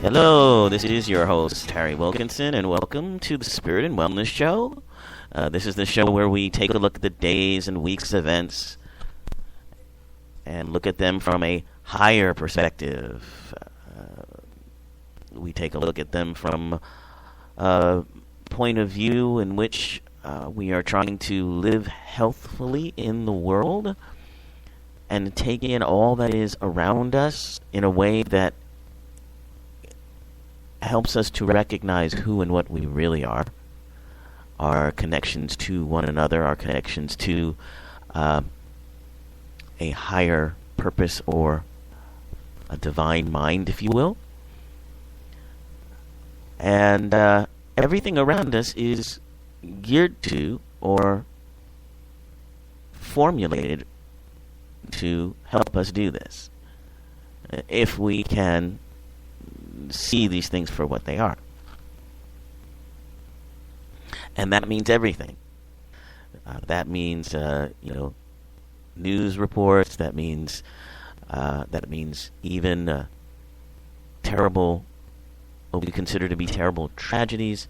Hello, this is your host, Harry Wilkinson, and welcome to the Spirit and Wellness Show. This is the show where we take a look at the days and weeks' events and look at them from a higher perspective. We take a look at them from a point of view in which we are trying to live healthfully in the world and take in all that is around us in a way that helps us to recognize who and what we really are, our connections to one another, our connections to a higher purpose or a divine mind, if you will. And everything around us is geared to or formulated to help us do this, if we can see these things for what they are. And that means everything. That means, news reports. That means even terrible, what we consider to be terrible tragedies.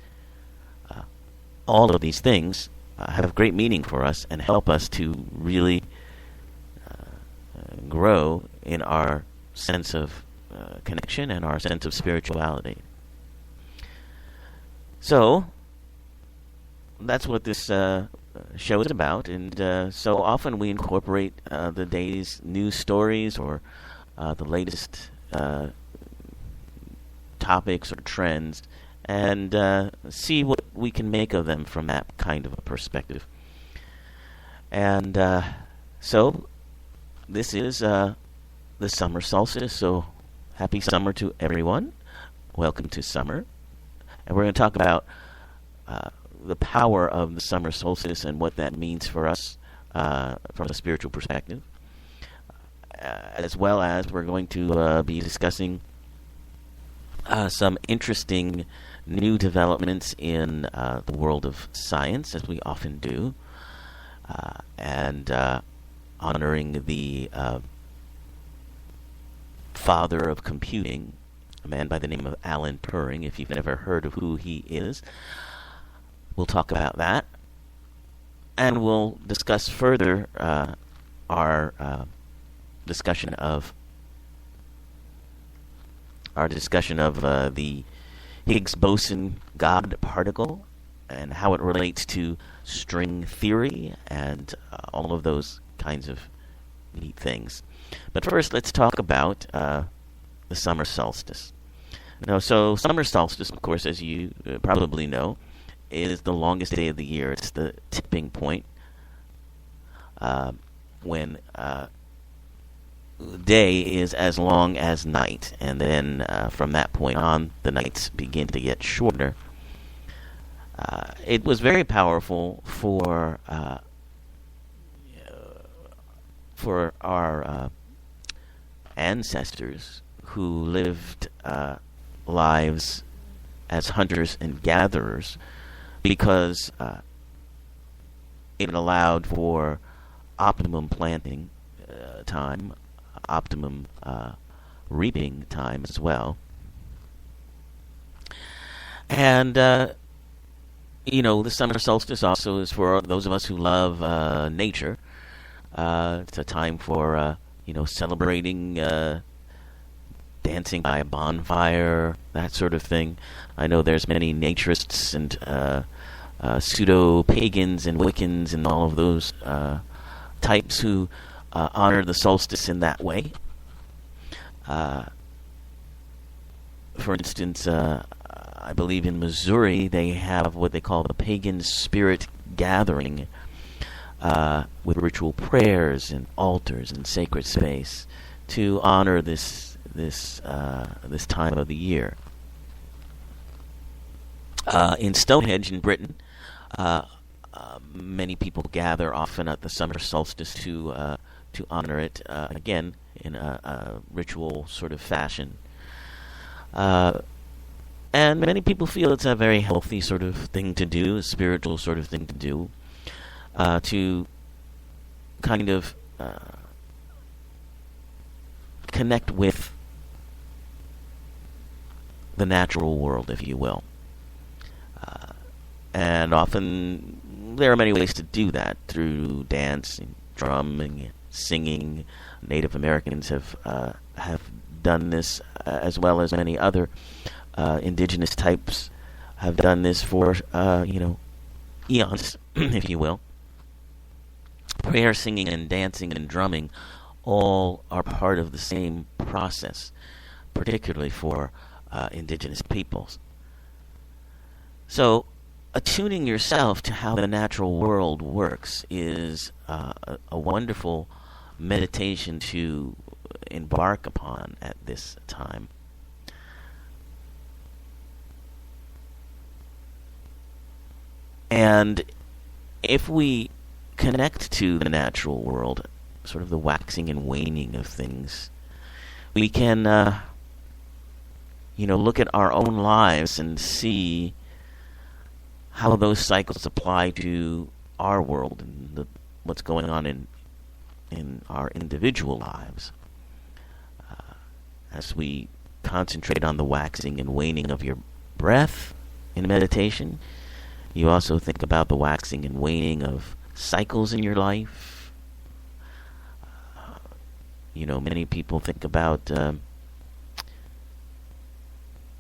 All of these things have great meaning for us and help us to really grow in our sense of connection and our sense of spirituality. So that's what this show is about, and so often we incorporate the day's news stories or the latest topics or trends and see what we can make of them from that kind of a perspective. And so this is the summer solstice, so happy summer to everyone. Welcome to summer. And we're going to talk about the power of the summer solstice and what that means for us from a spiritual perspective. As well as we're going to be discussing some interesting new developments in the world of science, as we often do, and honoring the father of computing, a man by the name of Alan Turing. If you've never heard of who he is, we'll talk about that, and we'll discuss further our discussion of the Higgs boson God particle and how it relates to string theory and all of those kinds of neat things. But first, let's talk about the summer solstice. So summer solstice, of course, as you probably know, is the longest day of the year. It's the tipping point when day is as long as night, and then from that point on, the nights begin to get shorter. It was very powerful for our ancestors who lived lives as hunters and gatherers, because it allowed for optimum planting time, optimum reaping time as well. And the summer solstice also is for those of us who love nature. It's a time for celebrating, dancing by a bonfire, that sort of thing. I know there's many naturists and pseudo-pagans and Wiccans and all of those types who honor the solstice in that way. For instance, I believe in Missouri they have what they call the Pagan Spirit Gathering, with ritual prayers and altars and sacred space to honor this time of the year. In Stonehenge in Britain, many people gather often at the summer solstice to honor it, again in a ritual sort of fashion. And many people feel it's a very healthy sort of thing to do, a spiritual sort of thing to do, to kind of connect with the natural world, if you will. And often there are many ways to do that, through dancing, drumming, singing. Native Americans have done this, as well as many other indigenous types have done this for eons, if you will. Prayer, singing, and dancing and drumming all are part of the same process, particularly for indigenous peoples. So, attuning yourself to how the natural world works is a wonderful meditation to embark upon at this time. And if we connect to the natural world, sort of the waxing and waning of things, we can, look at our own lives and see how those cycles apply to our world and what's going on in our individual lives. As we concentrate on the waxing and waning of your breath in meditation, you also think about the waxing and waning of cycles in your life. Many people think about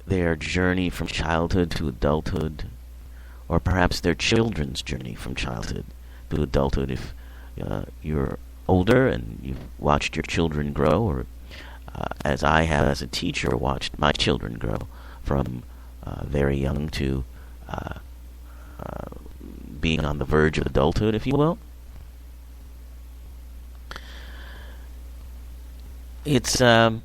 their journey from childhood to adulthood, or perhaps their children's journey from childhood to adulthood. If you're older and you've watched your children grow, or as I have as a teacher watched my children grow from very young to being on the verge of adulthood, if you will. It's an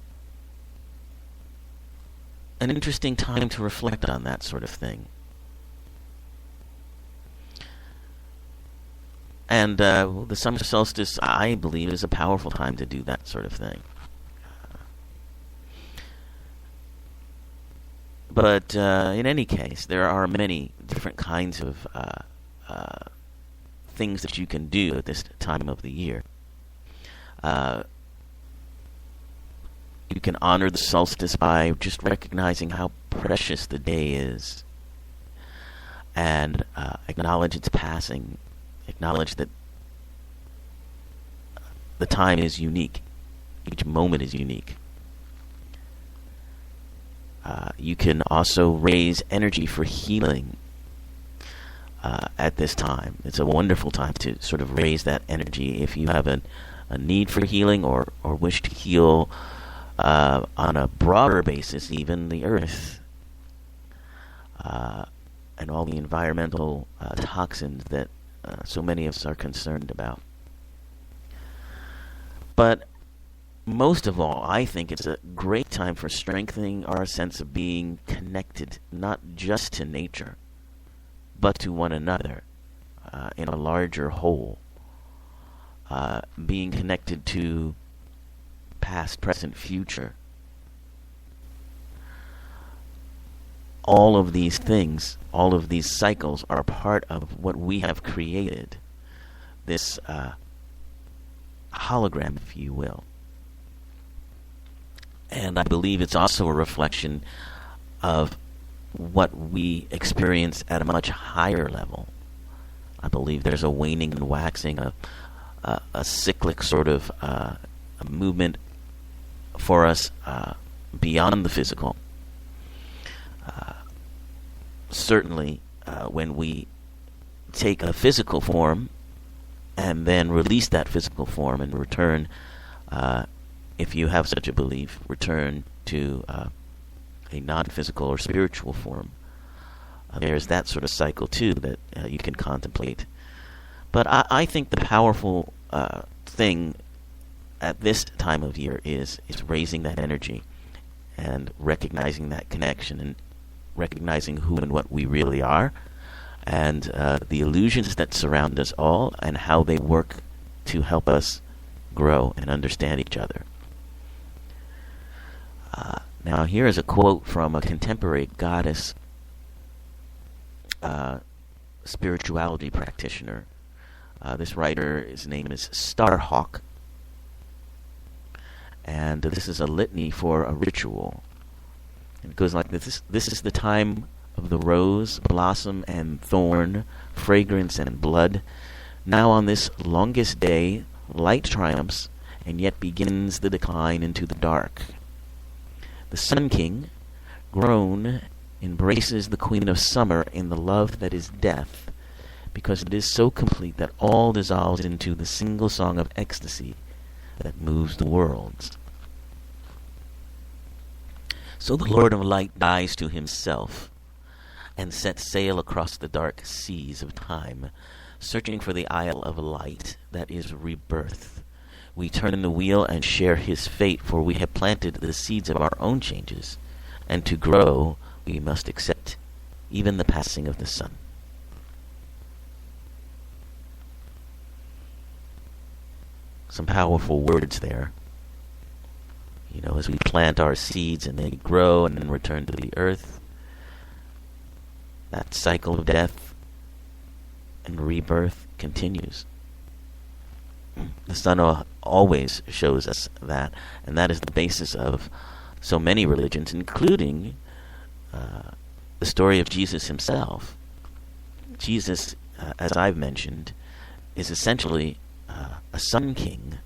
interesting time to reflect on that sort of thing. And the summer solstice, I believe, is a powerful time to do that sort of thing. But in any case, there are many different kinds of things that you can do at this time of the year. You can honor the solstice by just recognizing how precious the day is, and acknowledge its passing. Acknowledge that the time is unique. Each moment is unique. You can also raise energy for healing at this time. It's a wonderful time to sort of raise that energy if you have a need for healing, or wish to heal on a broader basis, even the earth and all the environmental toxins that so many of us are concerned about. But most of all, I think it's a great time for strengthening our sense of being connected, not just to nature, but to one another in a larger whole. Being connected to past, present, future. All of these things, all of these cycles are part of what we have created. This hologram, if you will. And I believe it's also a reflection of what we experience at a much higher level. I believe there's a waning and waxing, a cyclic sort of a movement for us beyond the physical. Certainly, when we take a physical form and then release that physical form and return, if you have such a belief, return to a non-physical or spiritual form. There's that sort of cycle, too, that you can contemplate. But I think the powerful thing at this time of year is raising that energy and recognizing that connection and recognizing who and what we really are, and the illusions that surround us all, and how they work to help us grow and understand each other. Now, here is a quote from a contemporary goddess spirituality practitioner. This writer, his name is Starhawk, and this is a litany for a ritual. And it goes like this. This is the time of the rose, blossom, and thorn, fragrance and blood. Now on this longest day, light triumphs, and yet begins the decline into the dark. The Sun King, grown, embraces the Queen of Summer in the love that is death, because it is so complete that all dissolves into the single song of ecstasy that moves the worlds. So the Lord of Light dies to himself and sets sail across the dark seas of time, searching for the Isle of Light that is rebirth. We turn the wheel and share his fate, for we have planted the seeds of our own changes, and to grow we must accept even the passing of the sun. Some powerful words there. As we plant our seeds and they grow and then return to the earth, that cycle of death and rebirth continues. The sun always shows us that, and that is the basis of so many religions, including the story of Jesus himself. Jesus, as I've mentioned, is essentially a sun king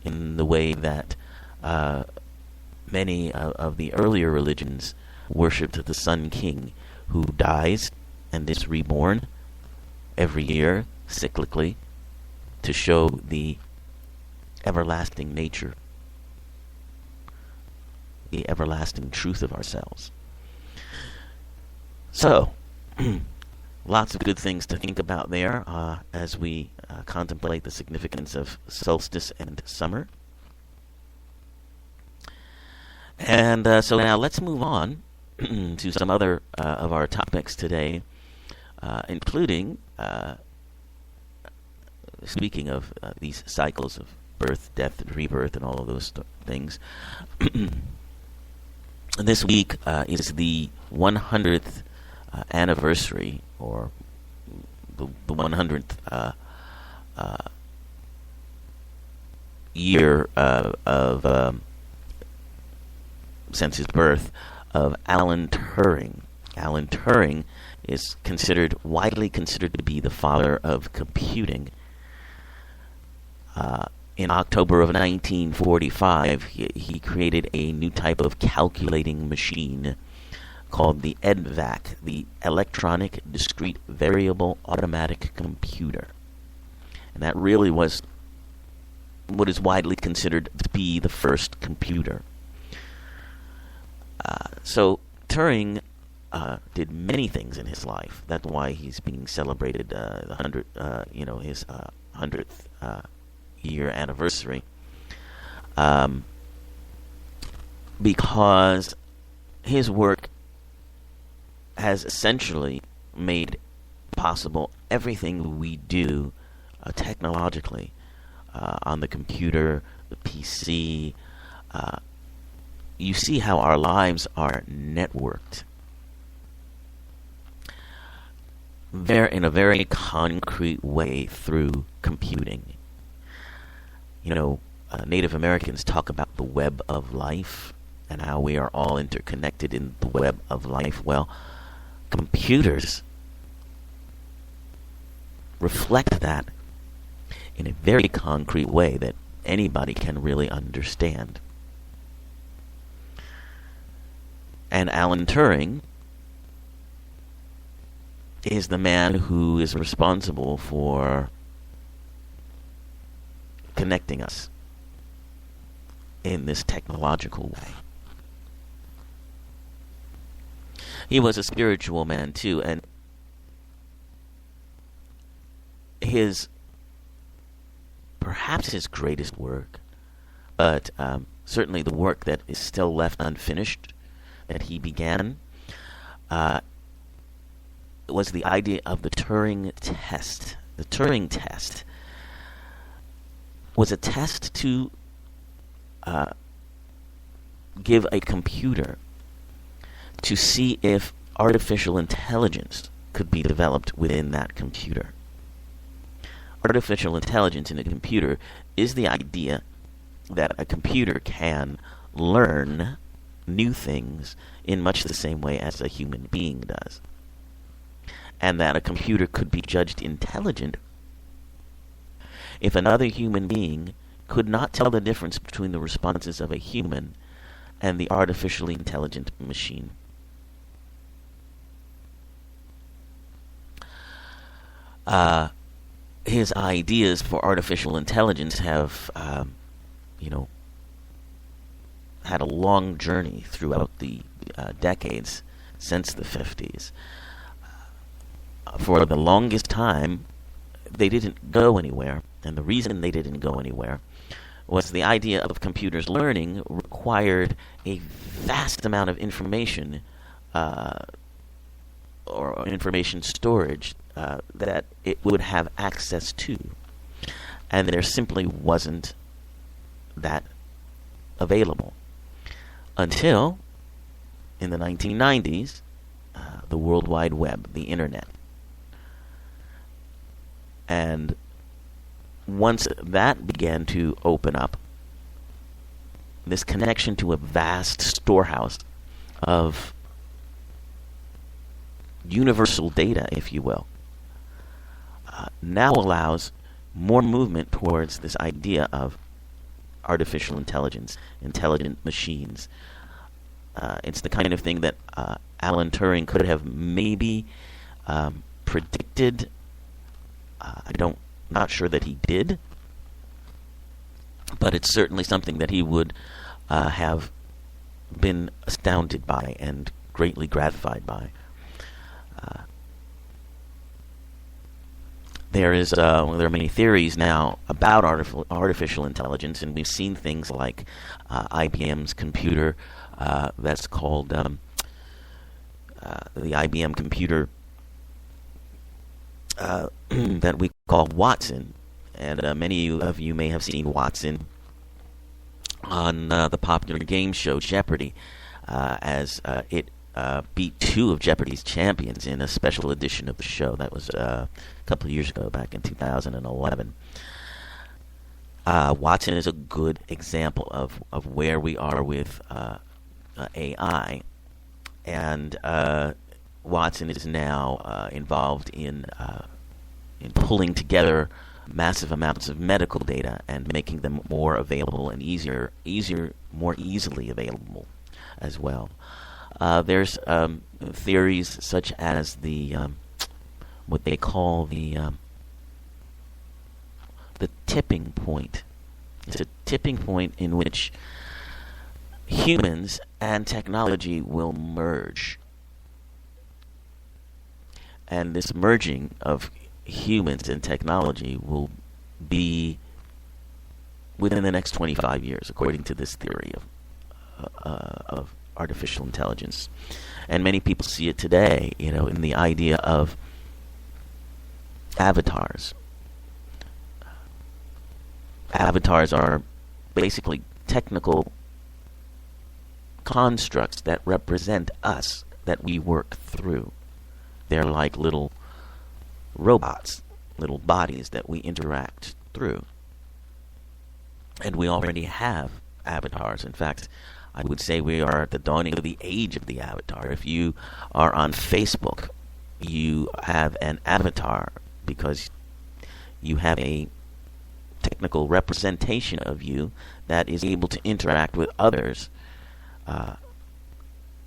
in the way that many of the earlier religions worshipped the sun king, who dies and is reborn every year, cyclically, to show the everlasting nature, the everlasting truth of ourselves. So, lots of good things to think about there as we contemplate the significance of solstice and summer. And so now let's move on to some other of our topics today, including, speaking of these cycles of birth, death, and rebirth, and all of those things. This week is the 100th anniversary, or the 100th year of since his birth, of Alan Turing. Alan Turing is widely considered to be the father of computing. In October of 1945, he created a new type of calculating machine called the EDVAC, the Electronic Discrete Variable Automatic Computer. And that really was what is widely considered to be the first computer. So Turing did many things in his life. That's why he's being celebrated his 100th year anniversary. Because his work has essentially made possible everything we do technologically on the computer, the PC. You see how our lives are networked in a very concrete way through computing. Native Americans talk about the web of life and how we are all interconnected in the web of life. Well, computers reflect that in a very concrete way that anybody can really understand. And Alan Turing is the man who is responsible for connecting us in this technological way. He was a spiritual man too, and perhaps his greatest work, but certainly the work that is still left unfinished that he began, was the idea of the Turing test. The Turing test was a test to give a computer to see if artificial intelligence could be developed within that computer. Artificial intelligence in a computer is the idea that a computer can learn new things in much the same way as a human being does. And that a computer could be judged intelligent if another human being could not tell the difference between the responses of a human and the artificially intelligent machine. His ideas for artificial intelligence have, had a long journey throughout the decades since the 50s. For the longest time, they didn't go anywhere, and the reason they didn't go anywhere was the idea of computers learning required a vast amount of information or information storage that it would have access to, and there simply wasn't that available until in the 1990s, the World Wide Web, the Internet. And once that began to open up, this connection to a vast storehouse of universal data, if you will, now allows more movement towards this idea of artificial intelligence, intelligent machines. It's the kind of thing that Alan Turing could have maybe predicted. Not sure that he did, but it's certainly something that he would have been astounded by and greatly gratified by. There are many theories now about artificial intelligence, and we've seen things like IBM's computer that's called the IBM computer that we call Watson, and many of you may have seen Watson on the popular game show Jeopardy, as it beat two of Jeopardy's champions in a special edition of the show. That was a couple of years ago, back in 2011. Watson is a good example of where we are with AI, and Watson is now involved in pulling together massive amounts of medical data and making them more available and more easily available as well. There's theories such as the what they call the tipping point. It's a tipping point in which humans and technology will merge. And this merging of humans and technology will be within the next 25 years, according to this theory of artificial intelligence. And many people see it today, in the idea of avatars. Avatars are basically technical constructs that represent us, that we work through. They're like little robots, little bodies that we interact through. And we already have avatars. In fact, I would say we are at the dawning of the age of the avatar. If you are on Facebook, you have an avatar because you have a technical representation of you that is able to interact with others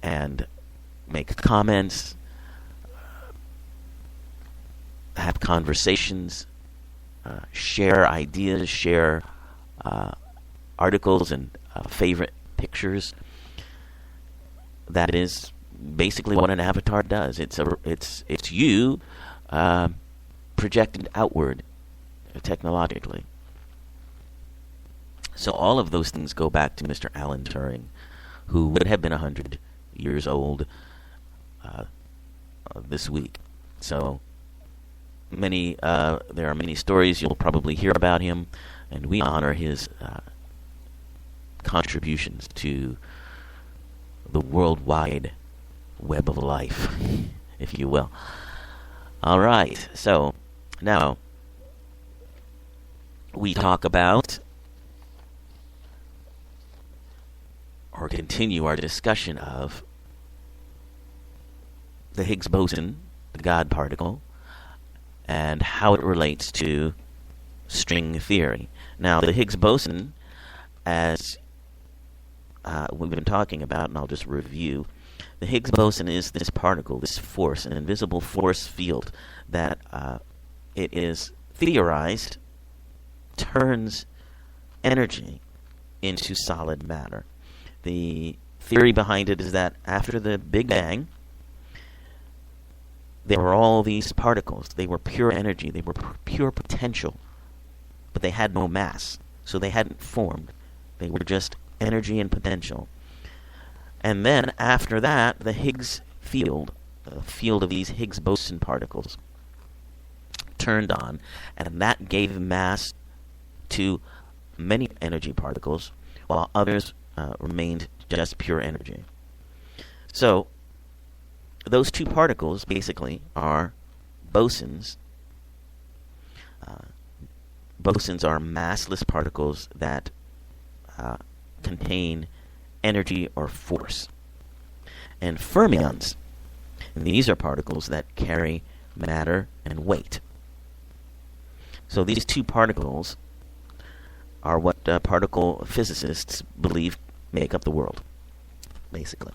and make comments, have conversations, share ideas, share articles and favorite pictures. That is basically what an avatar does. It's you projected outward technologically. So all of those things go back to Mr. Alan Turing, who would have been 100 years old this week. So there are many stories you'll probably hear about him, and we honor his contributions to the worldwide web of life, if you will. All right, so now we talk about or continue our discussion of the Higgs boson, the God particle, and how it relates to string theory. Now, the Higgs boson, as we've been talking about, and I'll just review, the Higgs boson is this particle, this force, an invisible force field that it is theorized turns energy into solid matter. The theory behind it is that after the Big Bang, there were all these particles. They were pure energy. They were pure potential. But they had no mass. So they hadn't formed. They were just energy and potential. And then after that, the Higgs field, the field of these Higgs boson particles, turned on. And that gave mass to many energy particles, while others remained just pure energy. So those two particles basically are bosons. Bosons are massless particles that contain energy or force. And fermions, and these are particles that carry matter and weight. So these two particles are what particle physicists believe make up the world, basically.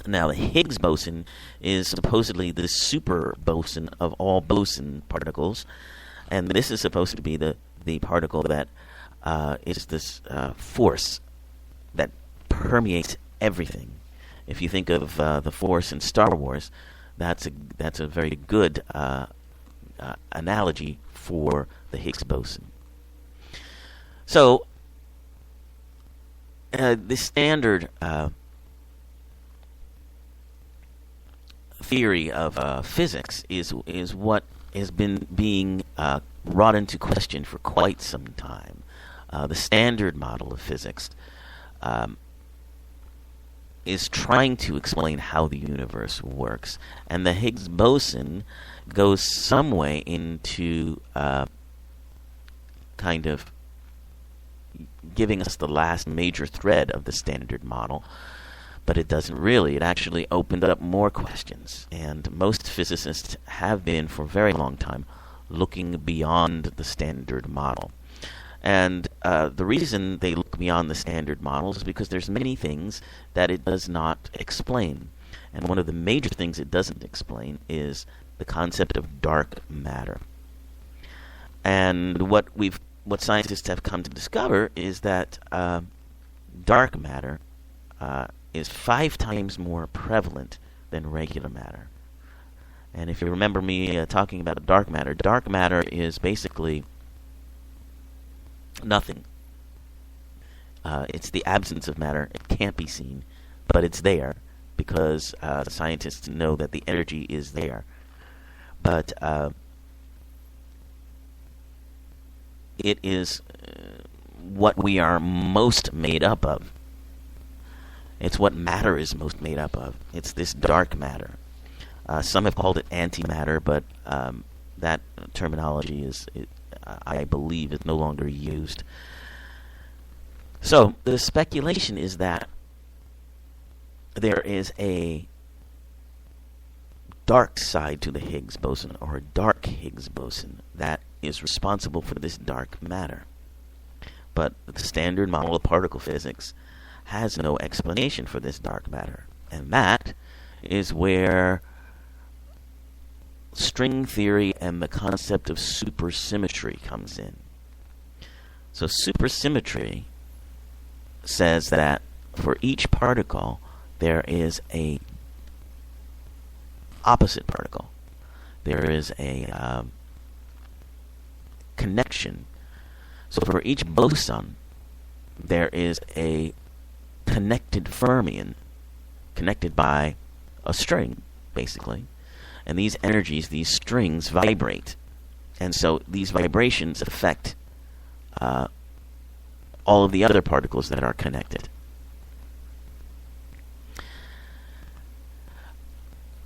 Now, the Higgs boson is supposedly the super boson of all boson particles, and this is supposed to be the particle that is this force that permeates everything. If you think of the Force in Star Wars, that's a very good analogy for the Higgs boson. So, the standard theory of physics is what has been being brought into question for quite some time. The standard model of physics is trying to explain how the universe works, and the Higgs boson goes some way into kind of giving us the last major thread of the standard model, but it doesn't really. It actually opened up more questions, and most physicists have been for a very long time looking beyond the standard model. And the reason they look beyond the standard model is because there's many things that it does not explain. And one of the major things it doesn't explain is the concept of dark matter. And what scientists have come to discover is that dark matter is 5 times more prevalent than regular matter. And if you remember me talking about dark matter is basically nothing. It's the absence of matter. It can't be seen, but it's there because the scientists know that the energy is there. But it is what we are most made up of. It's what matter is most made up of. It's this dark matter. Some have called it antimatter, but that terminology I believe, is no longer used. So the speculation is that there is a dark side to the Higgs boson, or a dark Higgs boson, that is responsible for this dark matter. But the standard model of particle physics has no explanation for this dark matter. And that is where string theory and the concept of supersymmetry comes in. So supersymmetry says that for each particle there is a opposite particle. There is a connection. So for each boson there is a connected fermion, connected by a string, basically. And these energies, these strings, vibrate. And so these vibrations affect all of the other particles that are connected.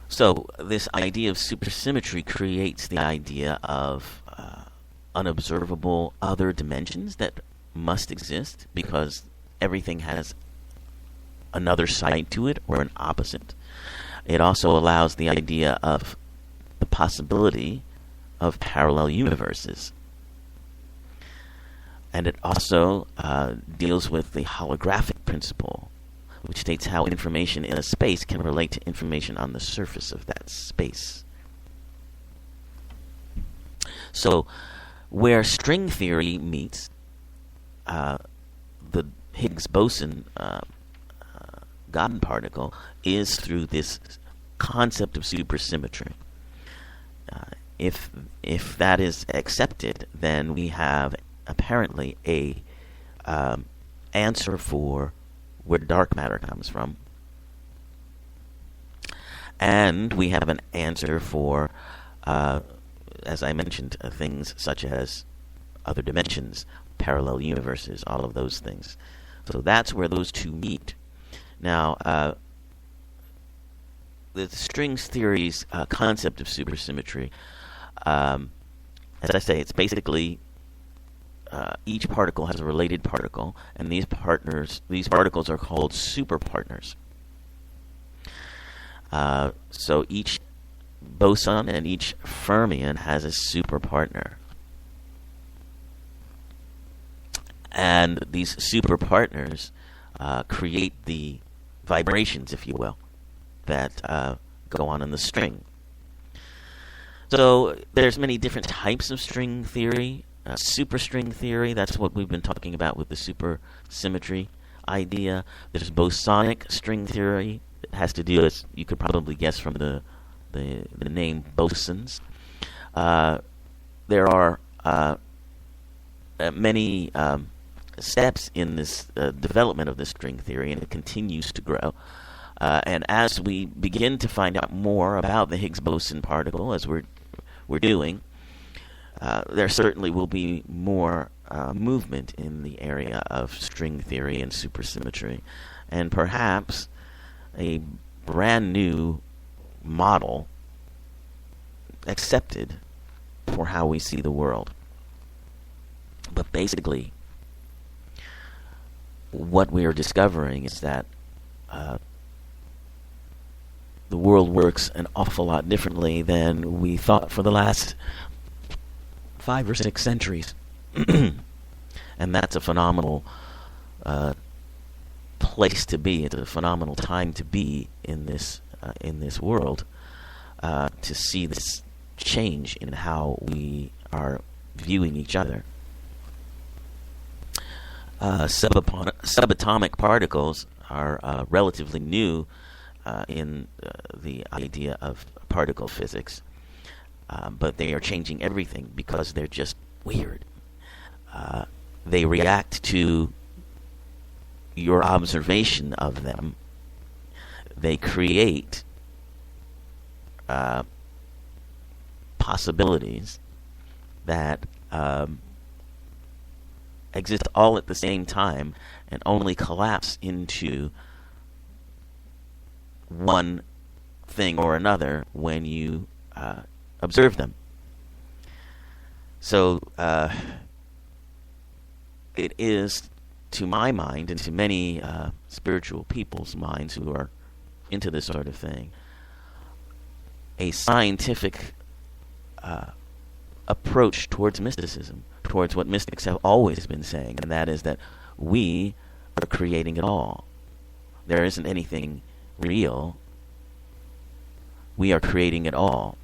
So this idea of supersymmetry creates the idea of unobservable other dimensions that must exist because everything has another side to it or an opposite. It also allows the idea of the possibility of parallel universes. And it also deals with the holographic principle, which states how information in a space can relate to information on the surface of that space. So, where string theory meets the Higgs boson God particle is through this concept of supersymmetry. If that is accepted, then we have apparently a answer for where dark matter comes from, and we have an answer for, as I mentioned, things such as other dimensions, parallel universes, all of those things. So that's where those two meet. Now, the strings theory's concept of supersymmetry, as I say, it's basically each particle has a related particle, and these particles are called superpartners. So each boson and each fermion has a superpartner. And these superpartners create the vibrations, if you will, that go on in the string. So there's many different types of string theory. Superstring theory, that's what we've been talking about with the supersymmetry idea. There's bosonic string theory. It has to do, as you could probably guess from the name, bosons. There are many steps in this development of this string theory, and it continues to grow. And as we begin to find out more about the Higgs boson particle, as we're doing, there certainly will be more movement in the area of string theory and supersymmetry, and perhaps a brand new model accepted for how we see the world. But basically, what we are discovering is that the world works an awful lot differently than we thought for the last 5 or 6 centuries. And that's a phenomenal place to be. It's a phenomenal time to be in this world, to see this change in how we are viewing each other. Subatomic particles are relatively new in the idea of particle physics, but they are changing everything because they're just weird. They react to your observation of them. They create possibilities that exist all at the same time and only collapse into one thing or another when you observe them. So it is, to my mind, and to many spiritual people's minds who are into this sort of thing, a scientific approach towards mysticism, towards what mystics have always been saying, and that is that we are creating it all. There isn't anything real. We are creating it all.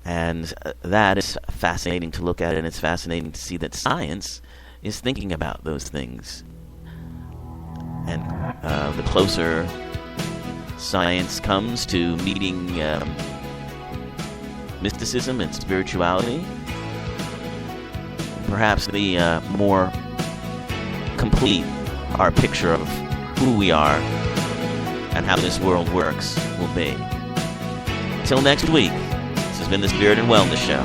And that is fascinating to look at, and it's fascinating to see that science is thinking about those things. And the closer science comes to meeting mysticism and spirituality, perhaps the more complete our picture of who we are and how this world works will be. Until next week, this has been the Spirit and Wellness Show.